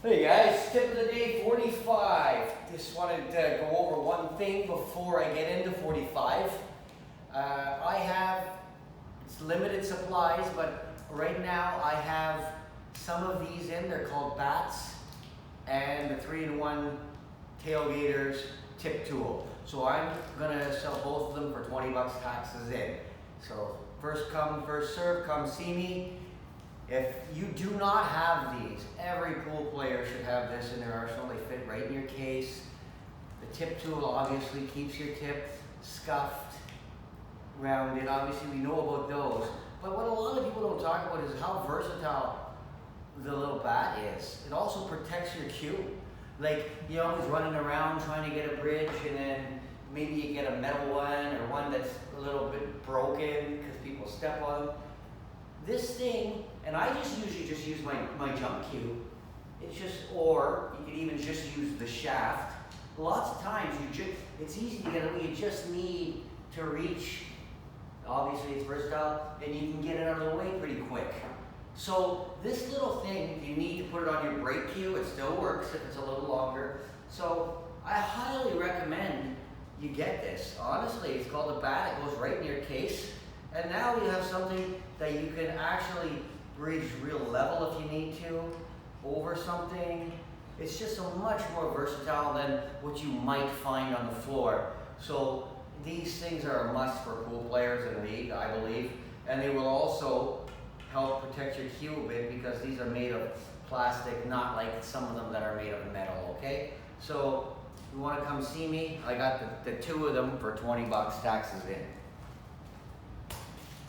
Hey guys, tip of the day 45. Just wanted to go over one thing before I get into 45. I have, it's limited supplies, but right now I have some of these in. They're called bats and the 3-in-1 tailgaters tip tool. So I'm gonna sell both of them for 20 bucks taxes in. So first come, first serve, come see me. If you do not have these, every pool player should have this in their arsenal. They fit right in your case. The tip tool obviously keeps your tip scuffed, rounded. Obviously we know about those. But what a lot of people don't talk about is how versatile the little bat is. It also protects your cue. Like you're always running around trying to get a bridge, and then maybe you get a metal one or one that's a little bit broken because people step on them. This thing, and I usually just use my jump cue. It's just, or you can even just use the shaft. Lots of times it's easy to get it. You just need to reach. Obviously it's versatile, and you can get it out of the way pretty quick. So this little thing, if you need to put it on your brake cue, it still works if it's a little longer. So I highly recommend you get this. Honestly, it's called a bat. It goes right in your case. And now you have something that you can actually bridge real level if you need to, over something. It's just so much more versatile than what you might find on the floor. So these things are a must for pool players in the league, I believe. And they will also help protect your cue a bit because these are made of plastic, not like some of them that are made of metal, okay? So if you want to come see me, I got the two of them for 20 bucks taxes in.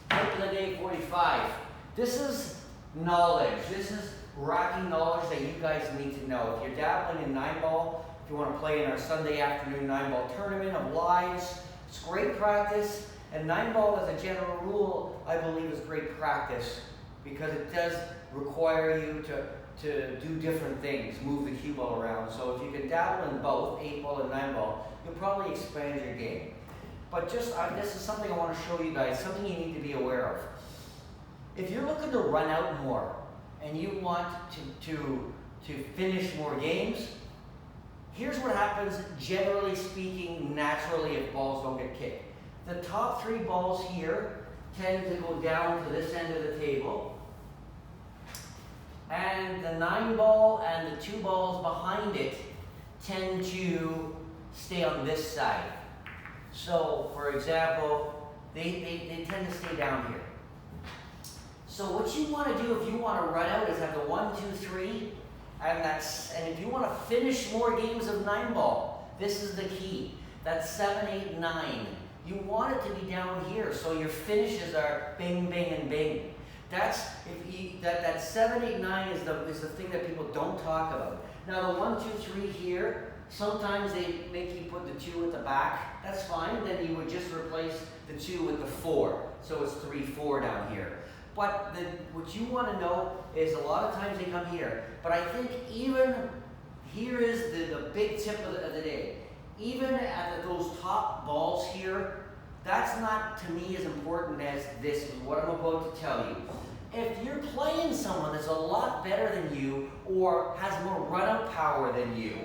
Tip of the day 45. This is knowledge. This is racking knowledge that you guys need to know. If you're dabbling in 9-ball, if you want to play in our Sunday afternoon 9-ball tournament of lives, it's great practice. And 9-ball as a general rule, I believe is great practice because it does require you to do different things, move the cue ball around. So if you can dabble in both, 8-ball and 9-ball, you'll probably expand your game. But just, this is something I want to show you guys, something you need to be aware of. If you're looking to run out more and you want to finish more games, here's what happens, generally speaking, naturally if balls don't get kicked. The top 3 balls here tend to go down to this end of the table. And the 9-ball and the 2 balls behind it tend to stay on this side. So, for example, they tend to stay down here. So what you want to do if you want to run out is have the 1, 2, 3, and if you want to finish more games of 9-ball, this is the key. That's 7, 8, 9. You want it to be down here, so your finishes are bing, bing, and bing. That 7, 8, 9 is the thing that people don't talk about. Now the 1, 2, 3 here. Sometimes they make you put the 2 at the back. That's fine. Then you would just replace the 2 with the 4. So it's 3, 4 down here. But what you want to know is a lot of times they come here. But I think even here is the big tip of the day. Even at those top balls here, that's not to me as important as this, what I'm about to tell you. If you're playing someone that's a lot better than you or has more run-out power than you,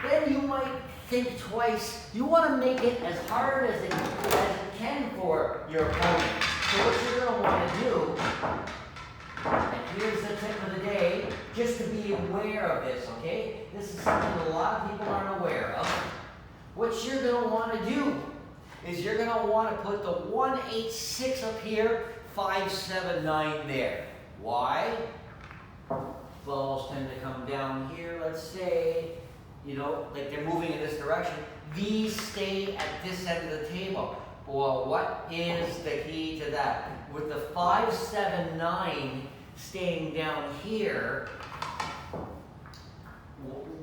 then you might think twice. You want to make it as hard as it can for your opponent. So what you're going to want to do, and here's the tip of the day, just to be aware of this, okay? This is something a lot of people aren't aware of. What you're going to want to do is you're going to want to put the 1, 8, 6 up here, 5, 7, 9 there. Why? Balls tend to come down here, let's say. You know, like they're moving in this direction. These stay at this end of the table. Well, what is the key to that? With the 5, 7, 9 staying down here,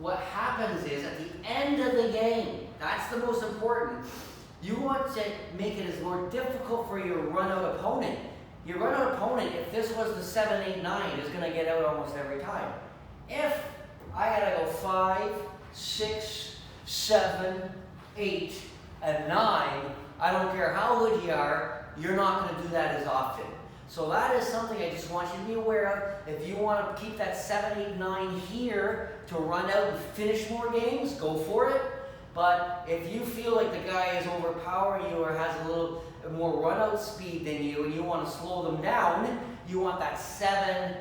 what happens is at the end of the game, that's the most important, you want to make it as more difficult for your run-out opponent. Your run-out opponent, if this was the 7, 8, 9, is going to get out almost every time. If I had to go 5, 6, 7, 8, and 9, I don't care how good you are, you're not going to do that as often. So that is something I just want you to be aware of. If you want to keep that 7, 8, 9 here to run out and finish more games, go for it. But if you feel like the guy is overpowering you or has a little more run out speed than you and you want to slow them down, you want that 7,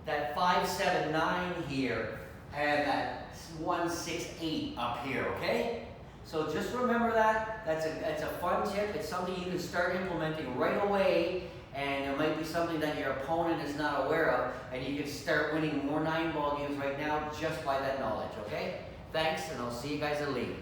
that 5, 7, 9 here and that 1, 6, 8 up here, okay? So just remember that. That's a fun tip. It's something you can start implementing right away, and it might be something that your opponent is not aware of, and you can start winning more 9-ball games right now just by that knowledge, okay? Thanks, and I'll see you guys at league.